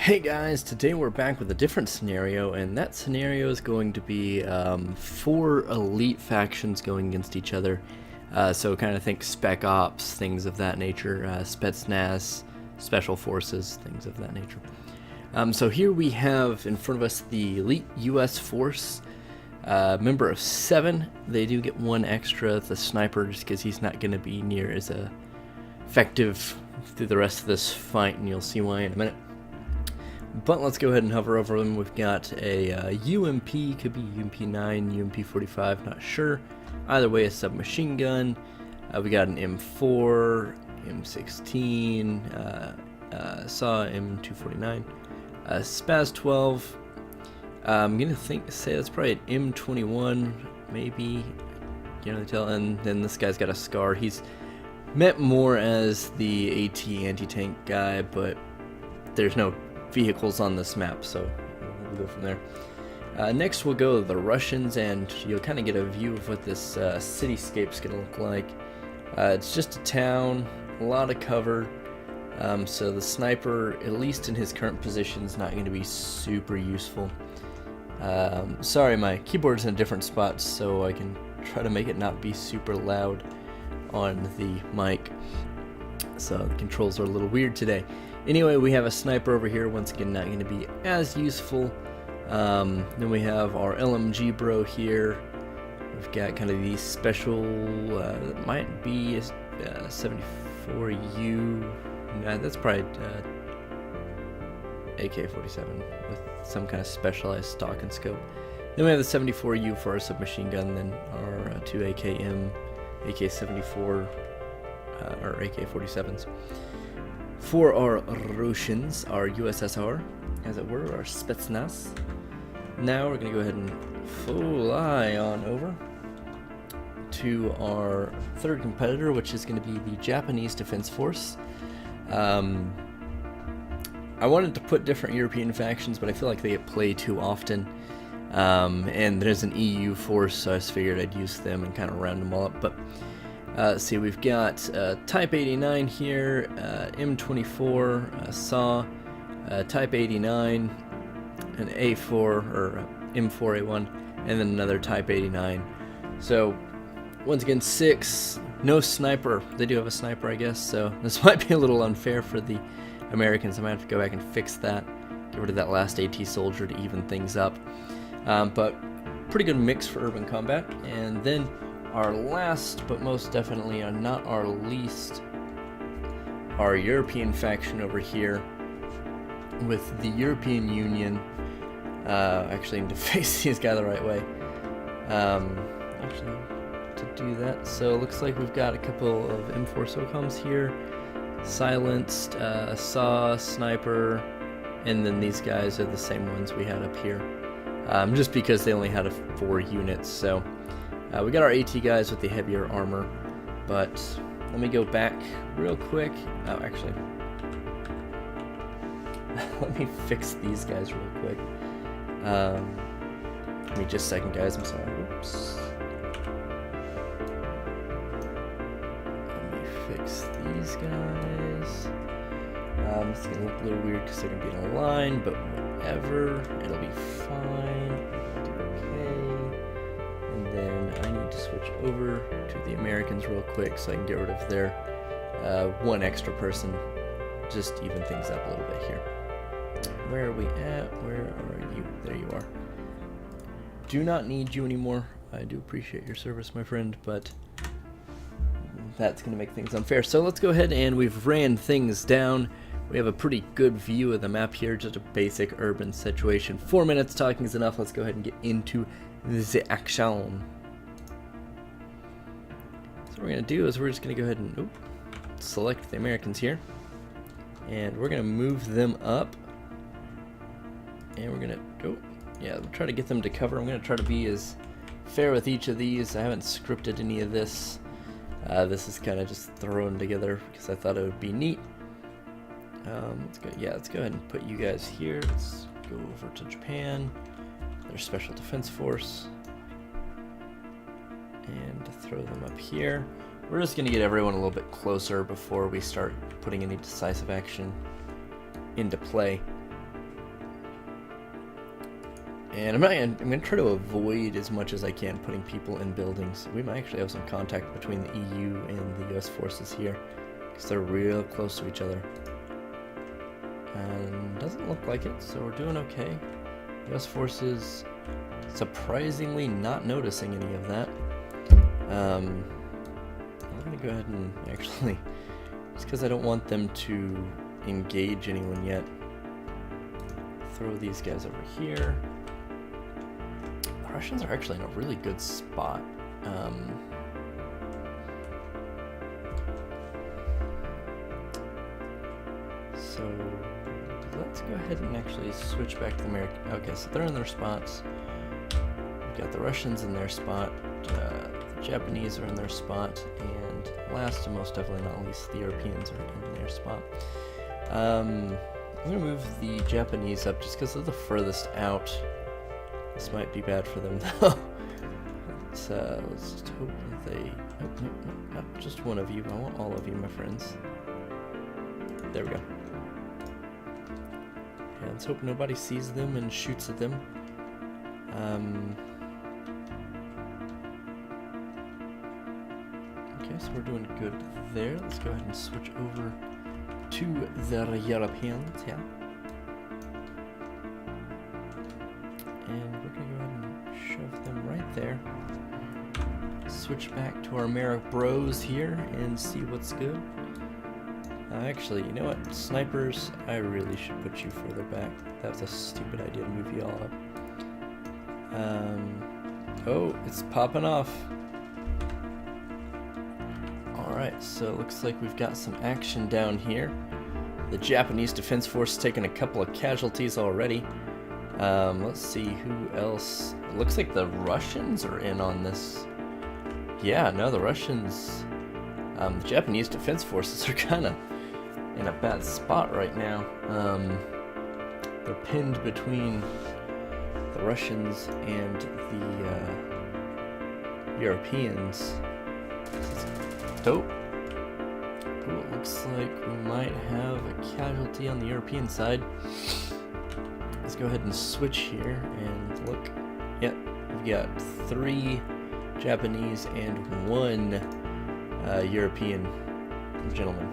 Hey guys, today we're back with a different scenario, and that scenario is going to be 4 elite factions going against each other. So kind of think Spec Ops, things of that nature, Spetsnaz, Special Forces, things of that nature. So here we have in front of us the elite US force, member of 7. They do get 1 extra, the sniper, just because he's not going to be near as effective through the rest of this fight, and you'll see why in a minute. But let's go ahead and hover over them. We've got a UMP, could be UMP-9, UMP-45, not sure. Either way, a submachine gun. We got an M4, M16, SAW M249, SPAS-12. I'm gonna say that's probably an M21, maybe. Can't really tell. And then this guy's got a SCAR. He's meant more as the AT anti-tank guy, but there's no vehicles on this map, so we'll go from there. Next we'll go to the Russians, and you'll kind of get a view of what this cityscape's gonna look like. It's just a town, a lot of cover, so the sniper, at least in his current position, is not going to be super useful. Sorry, my keyboard's in a different spot, so I can try to make it not be super loud on the mic. So the controls are a little weird today. Anyway, we have a sniper over here, once again not going to be as useful. Then we have our LMG bro here. We've got kind of these special, that might be 74U, nah, that's probably AK-47 with some kind of specialized stock and scope. Then we have the 74U for our submachine gun, then our 2 AKM, AK-74, or AK-47s. For our Russians, our USSR, as it were, our Spetsnaz. Now we're going to go ahead and fly on over to our third competitor, which is going to be the Japanese Defense Force. I wanted to put different European factions, but I feel like they get played too often. And there's an EU force, so I just figured I'd use them and kind of round them all up. But let's see, we've got Type 89 here, M24, SAW, Type 89, an A4 or M4A1, and then another Type 89. So once again, 6, no sniper. They do have a sniper, I guess, so this might be a little unfair for the Americans. I might have to go back and fix that, get rid of that last AT soldier to even things up. But pretty good mix for urban combat. And then our last, but most definitely not our least, our European faction over here with the European Union. Actually, I need to face these guys the right way. Actually, to do that, so it looks like we've got a couple of M4 SOCOMs here, silenced, SAW, sniper, and then these guys are the same ones we had up here. Just because they only had 4 units, so. We got our AT guys with the heavier armor, but let me go back real quick. Oh, actually, let me fix these guys real quick. Give me just a second, guys. I'm sorry. Oops. Let me fix these guys. It's gonna look a little weird because they're gonna be in a line, but whatever. It'll be fine. Then I need to switch over to the Americans real quick so I can get rid of their 1 extra person. Just even things up a little bit here. Where are we at? Where are you? There you are. Do not need you anymore. I do appreciate your service, my friend, but that's going to make things unfair. So let's go ahead, and we've ran things down. We have a pretty good view of the map here, just a basic urban situation. 4 minutes talking is enough. Let's go ahead and get into the action. So what we're going to do is we're just going to go ahead and select the Americans here, and we're going to move them up, and we're going to we'll try to get them to cover. I'm going to try to be as fair with each of these. I haven't scripted any of this. This is kind of just thrown together because I thought it would be neat. Let's go ahead and put you guys here. Let's go over to Japan, their Special Defense Force, and throw them up here. We're just going to get everyone a little bit closer before we start putting any decisive action into play. And I'm gonna try to avoid as much as I can putting people in buildings. We might actually have some contact between the EU and the US forces here, because they're real close to each other. And doesn't look like it, so we're doing okay. US forces surprisingly not noticing any of that. I'm gonna go ahead and actually, just because I don't want them to engage anyone yet, throw these guys over here. The Russians are actually in a really good spot. So let's go ahead and actually switch back to the American. Okay, so they're in their spots. We've got the Russians in their spot. The Japanese are in their spot, and last and most definitely not least, the Europeans are in their spot. I'm gonna move the Japanese up just because they're the furthest out. This might be bad for them though. Let's just hope that they. Nope, not just one of you. I want all of you, my friends. There we go. Yeah, let's hope nobody sees them and shoots at them. Okay, so we're doing good there. Let's go ahead and switch over to the Europeans, yeah. And we're gonna go ahead and shove them right there. Switch back to our Merrick Bros here and see what's good. Actually, you know what? Snipers, I really should put you further back. That was a stupid idea to move you all up. Oh, it's popping off. Alright, so it looks like we've got some action down here. The Japanese Defense Force taking a couple of casualties already. Let's see who else. It looks like the Russians are in on this. Yeah, no, the Russians. The Japanese Defense Forces are kind of in a bad spot right now. They're pinned between the Russians and the Europeans. Dope. Ooh, it looks like we might have a casualty on the European side. Let's go ahead and switch here and look. Yep, we've got 3 Japanese and 1 European gentleman.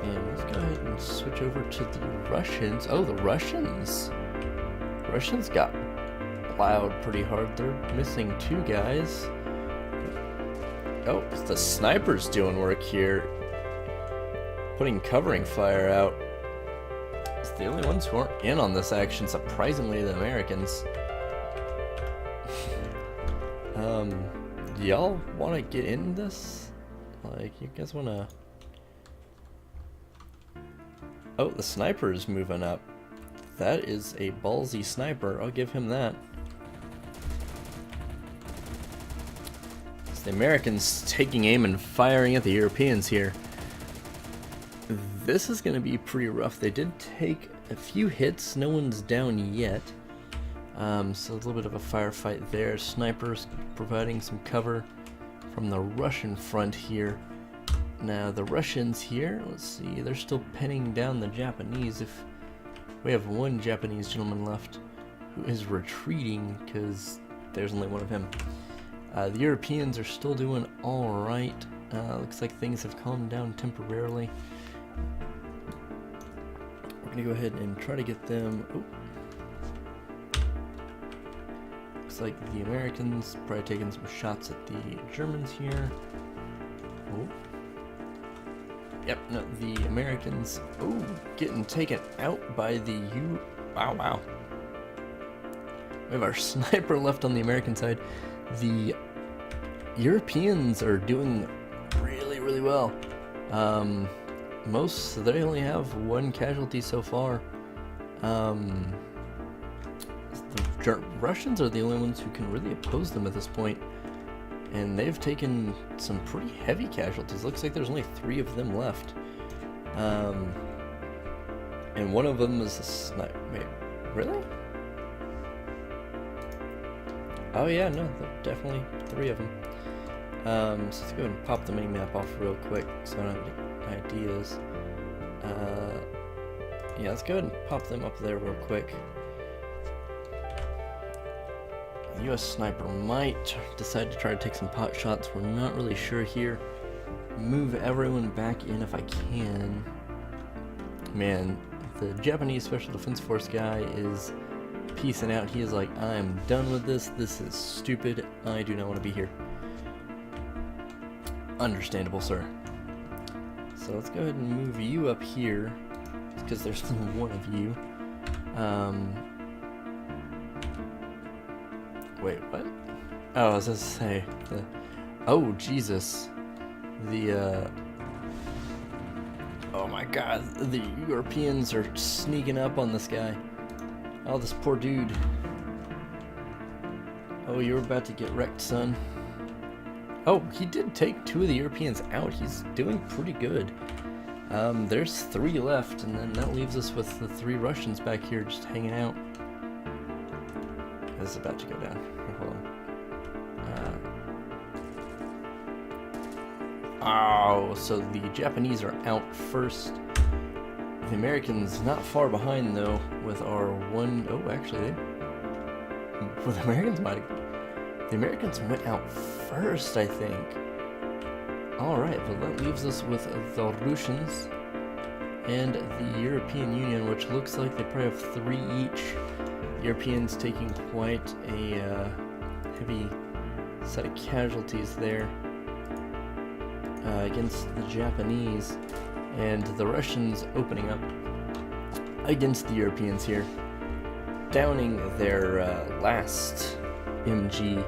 And let's go ahead and switch over to the Russians. Oh, the Russians! Russians got plowed pretty hard. They're missing 2 guys. Oh, the snipers doing work here. Putting covering fire out. It's the only ones who aren't in on this action, surprisingly, the Americans. Do y'all want to get in this? Like, you guys want to... Oh, the sniper's moving up. That is a ballsy sniper. I'll give him that. It's the Americans taking aim and firing at the Europeans here. This is going to be pretty rough. They did take a few hits. No one's down yet. So a little bit of a firefight there. Snipers providing some cover from the Russian front here. Now the Russians here, let's see, they're still pinning down the Japanese. If we have 1 Japanese gentleman left who is retreating because there's only 1 of him. The Europeans are still doing alright. Looks like things have calmed down temporarily. We're going to go ahead and try to get them... Oh. Looks like the Americans probably taking some shots at the Germans here. Oh. Yep, no, the Americans, oh, getting taken out by the Wow. We have our sniper left on the American side. The Europeans are doing really, really well. They only have 1 casualty so far. The Russians are the only ones who can really oppose them at this point. And they've taken some pretty heavy casualties. Looks like there's only 3 of them left. And one of them is a sniper. Wait, really? Oh yeah, no, definitely 3 of them. So let's go ahead and pop the mini-map off real quick so I don't have any ideas. Yeah, let's go ahead and pop them up there real quick. The US sniper might decide to try to take some pot shots. We're not really sure here. Move everyone back in if I can. Man, the Japanese Special Defense Force guy is peacing out. He is like, I'm done with this. This is stupid. I do not want to be here. Understandable, sir. So let's go ahead and move you up here, because there's only one of you. Wait, what? Oh, I was going to say, oh, Jesus. Oh my god, the Europeans are sneaking up on this guy. Oh, this poor dude. Oh, you're about to get wrecked, son. Oh, he did take 2 of the Europeans out. He's doing pretty good. There's 3 left, and then that leaves us with the 3 Russians back here just hanging out. This is about to go down. Here, hold on. Oh, so the Japanese are out first. The Americans not far behind though, with our one. Oh, actually, well, the Americans went out first, I think. All right, but that leaves us with the Russians and the European Union, which looks like they probably have 3 each. The Europeans taking quite a heavy set of casualties there. Against the Japanese, and the Russians opening up against the Europeans here, downing their last MG.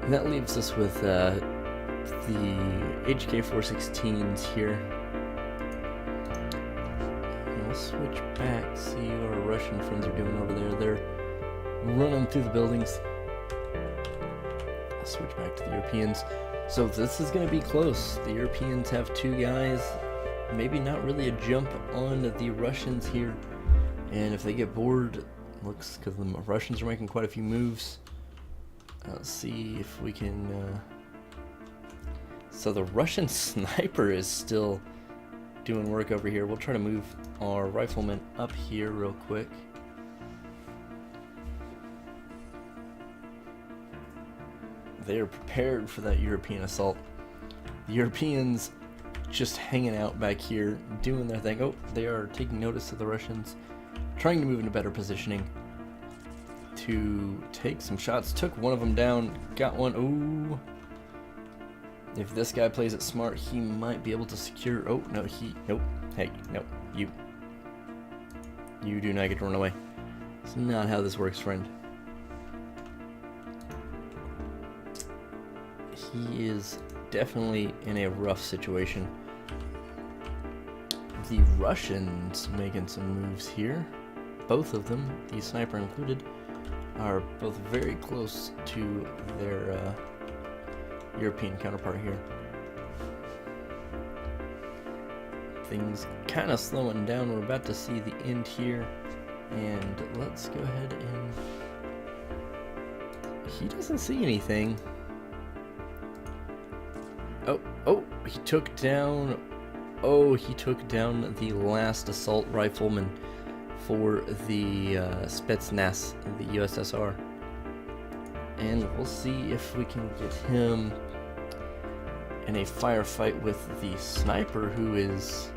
And that leaves us with the HK-416s here. And we'll switch back, see what our Russian friends are doing over there. They're running through the buildings. I'll switch back to the Europeans. So this is going to be close. The Europeans have 2 guys, maybe not really a jump on the Russians here. And if they get bored, looks, because the Russians are making quite a few moves. Let's see if we can... So the Russian sniper is still doing work over here. We'll try to move our riflemen up here real quick. They are prepared for that European assault. The Europeans just hanging out back here, doing their thing. Oh, they are taking notice of the Russians, trying to move into better positioning to take some shots. Took one of them down, got one. Ooh. If this guy plays it smart, he might be able to secure. Oh, no, nope. Hey, no, you do not get to run away. It's not how this works, friend. He is definitely in a rough situation. The Russians making some moves here. Both of them, the sniper included, are both very close to their European counterpart here. Things kind of slowing down. We're about to see the end here. And let's go ahead and... He doesn't see anything. Oh, he took down... Oh, he took down the last assault rifleman for the Spetsnaz, the USSR. And we'll see if we can get him in a firefight with the sniper, who is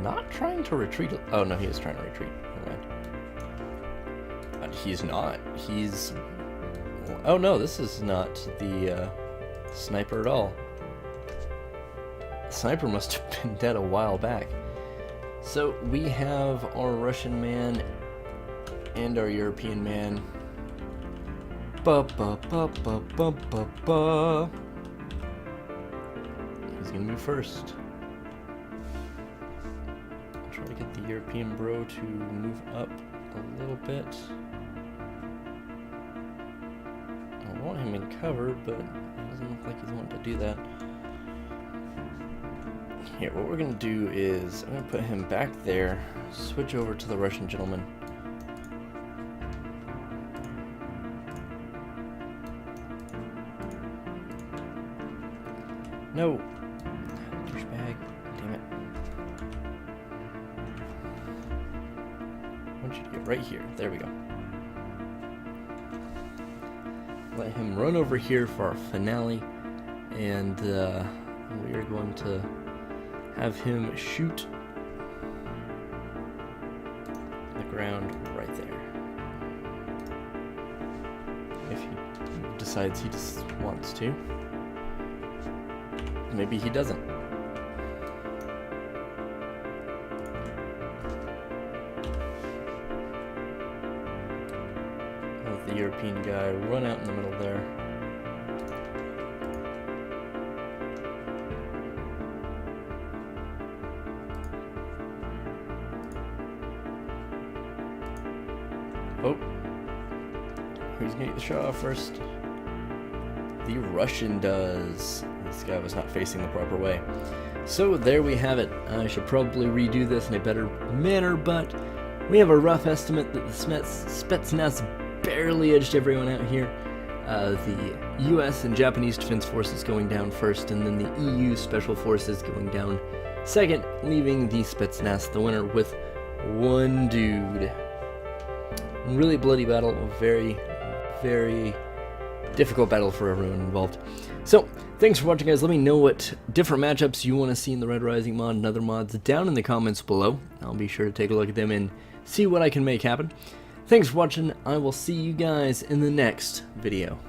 not trying to retreat. Oh, no, he is trying to retreat. Never mind. But he's not. He's... Oh, no, this is not the sniper at all. The sniper must have been dead a while back. So we have our Russian man and our European man. He's gonna move first. I'll try to get the European bro to move up a little bit. I want him in cover, but it doesn't look like he's wanting to do that. Here, what we're going to do is, I'm going to put him back there, switch over to the Russian gentleman. No! Douchebag. Damn it. right here. There we go. Let him run over here for our finale, and we are going to have him shoot the ground right there. If he decides he just wants to. Maybe he doesn't. Let the European guy run out in the middle there. Oh. Who's gonna get the shot off first? The Russian does. This guy was not facing the proper way. So there we have it. I should probably redo this in a better manner, but we have a rough estimate that the Spetsnaz barely edged everyone out here. The US and Japanese Defense Forces going down first, and then the EU Special Forces going down second, leaving the Spetsnaz the winner with one dude. Really bloody battle, a very, very difficult battle for everyone involved. So, thanks for watching, guys. Let me know what different matchups you want to see in the Red Rising mod and other mods down in the comments below. I'll be sure to take a look at them and see what I can make happen. Thanks for watching. I will see you guys in the next video.